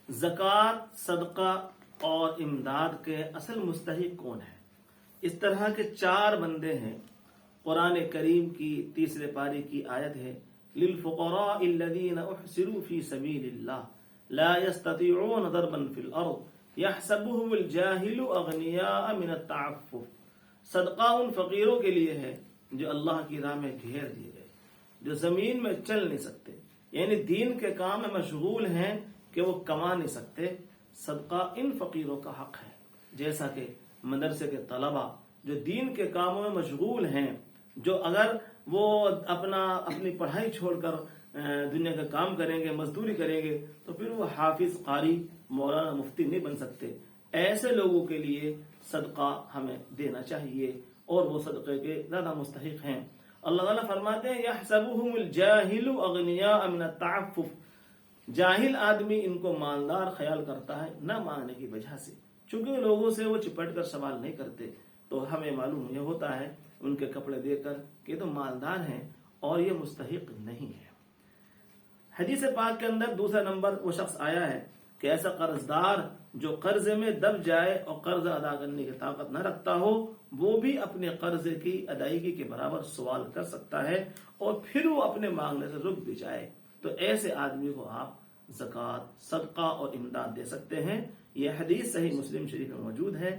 زکوٰۃ، صدقہ اور امداد کے اصل مستحق کون ہے؟ اس طرح کے 4 بندے ہیں۔ قرآن کریم کی 3 پارے کی آیت ہے، للفقراء الذین احصروا فی سبیل اللہ لا یستطیعون ضربا فی الارض یحسبهم الجاہل اغنیاء من التعفف۔ صدقہ ان فقیروں کے لیے ہے جو اللہ کی راہ میں گھیر دیے گئے، جو زمین میں چل نہیں سکتے، یعنی دین کے کام میں مشغول ہیں کہ وہ کما نہیں سکتے۔ صدقہ ان فقیروں کا حق ہے، جیسا کہ مدرسے کے طلبہ جو دین کے کاموں میں مشغول ہیں، جو اگر وہ اپنی پڑھائی چھوڑ کر دنیا کا کام کریں گے، مزدوری کریں گے، تو پھر وہ حافظ، قاری، مولانا، مفتی نہیں بن سکتے۔ ایسے لوگوں کے لیے صدقہ ہمیں دینا چاہیے اور وہ صدقے کے زیادہ مستحق ہیں۔ اللہ تعالیٰ فرماتے ہیں یحسبهم الجاہل اغنیاء من التعفف، جاہل آدمی ان کو مالدار خیال کرتا ہے نہ مانگنے کی وجہ سے، چونکہ لوگوں سے وہ چپٹ کر سوال نہیں کرتے، تو ہمیں معلوم یہ ہوتا ہے ان کے کپڑے دے کر کہ تو مالدار ہیں اور یہ مستحق نہیں ہے۔ حدیث پاک کے اندر دوسرا نمبر وہ شخص آیا ہے کہ ایسا قرضدار جو قرضے میں دب جائے اور قرض ادا کرنے کی طاقت نہ رکھتا ہو، وہ بھی اپنے قرضے کی ادائیگی کے برابر سوال کر سکتا ہے اور پھر وہ اپنے مانگنے سے رک بھی جائے، تو ایسے آدمی کو آپ زکوٰۃ، صدقہ اور امداد دے سکتے ہیں۔ یہ حدیث صحیح مسلم شریف میں موجود ہے۔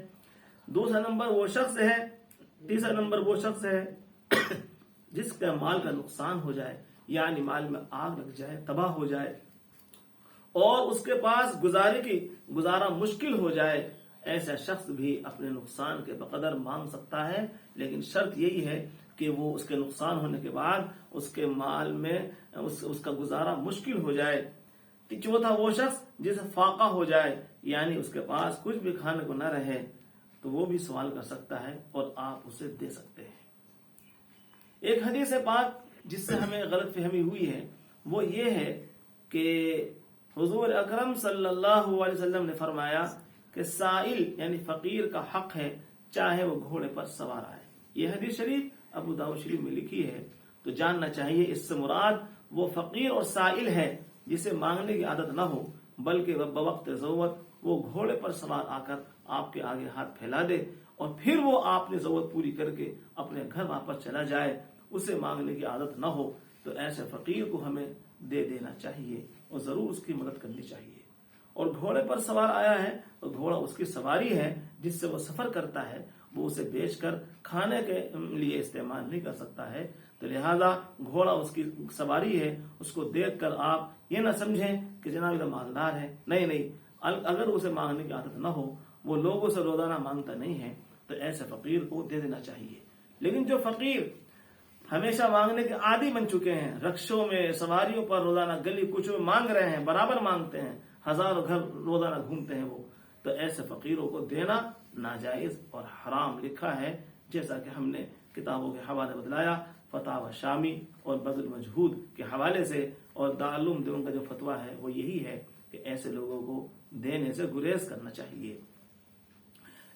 دوسرا نمبر وہ شخص ہے، تیسرا نمبر وہ شخص ہے جس کا مال کا نقصان ہو جائے، یعنی مال میں آگ لگ جائے، تباہ ہو جائے اور اس کے پاس گزارا مشکل ہو جائے۔ ایسا شخص بھی اپنے نقصان کے بقدر مانگ سکتا ہے، لیکن شرط یہی ہے کہ وہ اس کے نقصان ہونے کے بعد اس کے مال میں اس کا گزارا مشکل ہو جائے۔ چوتھا وہ شخص جسے فاقہ ہو جائے، یعنی اس کے پاس کچھ بھی کھانے کو نہ رہے، تو وہ بھی سوال کر سکتا ہے اور آپ اسے دے سکتے ہیں۔ ایک حدیث پاک جس سے ہمیں غلط فہمی ہوئی ہے وہ یہ ہے کہ حضور اکرم صلی اللہ علیہ وسلم نے فرمایا کہ سائل یعنی فقیر کا حق ہے چاہے وہ گھوڑے پر سوار آئے۔ یہ حدیث شریف ابو داؤد شریف میں لکھی ہے، تو جاننا چاہیے اس سے مراد وہ فقیر اور سائل ہے جسے مانگنے کی عادت نہ ہو، بلکہ بوقت ضرورت وہ گھوڑے پر سوار آ کر آپ کے آگے ہاتھ پھیلا دے اور پھر وہ آپ نے ضرورت پوری کر کے اپنے گھر واپس چلا جائے، اسے مانگنے کی عادت نہ ہو، تو ایسے فقیر کو ہمیں دے دینا چاہیے اور ضرور اس کی مدد کرنی چاہیے۔ اور گھوڑے پر سوار آیا ہے تو گھوڑا اس کی سواری ہے جس سے وہ سفر کرتا ہے، وہ اسے بیچ کر کھانے کے لیے استعمال نہیں کر سکتا ہے، تو لہذا گھوڑا اس کی سواری ہے، اس کو دیکھ کر آپ یہ نہ سمجھیں کہ جناب یہ مالدار ہے، نہیں، اگر اسے مانگنے کی عادت نہ ہو، وہ لوگوں سے روزانہ مانگتا نہیں ہے، تو ایسے فقیر کو دے دینا چاہیے۔ لیکن جو فقیر ہمیشہ مانگنے کے عادی بن چکے ہیں، رکشوں میں، سواریوں پر روزانہ گلی کوچوں میں مانگ رہے ہیں، برابر مانگتے ہیں، ہزاروں گھر روزانہ گھومتے ہیں وہ، تو ایسے فقیروں کو دینا ناجائز اور حرام لکھا ہے، جیسا کہ ہم نے کتابوں کے حوالے بتلایا، فتاوی شامی اور بذل المجہود کے حوالے سے، اور دارالعلوم دیوبند کا جو فتویٰ ہے وہ یہی ہے کہ ایسے لوگوں کو دینے سے گریز کرنا چاہیے۔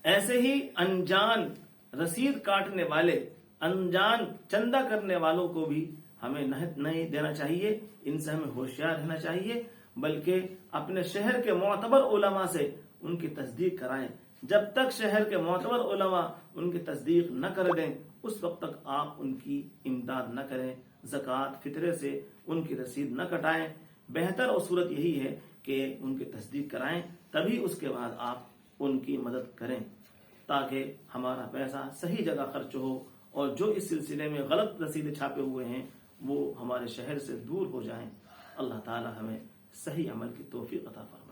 ایسے ہی انجان رسید کاٹنے والے، انجان چندہ کرنے والوں کو بھی ہمیں نہیں دینا چاہیے، ان سے ہمیں ہوشیار رہنا چاہیے، بلکہ اپنے شہر کے معتبر علماء سے ان کی تصدیق کرائیں۔ جب تک شہر کے معتبر علماء ان کی تصدیق نہ کر دیں اس وقت تک آپ ان کی امداد نہ کریں، زکوٰۃ فطرے سے ان کی رسید نہ کٹائیں۔ بہتر اور صورت یہی ہے کہ ان کی تصدیق کرائیں، تبھی اس کے بعد آپ ان کی مدد کریں، تاکہ ہمارا پیسہ صحیح جگہ خرچ ہو اور جو اس سلسلے میں غلط رسیدیں چھاپے ہوئے ہیں وہ ہمارے شہر سے دور ہو جائیں۔ اللہ تعالی ہمیں صحیح عمل کی توفیق عطا فرمائے۔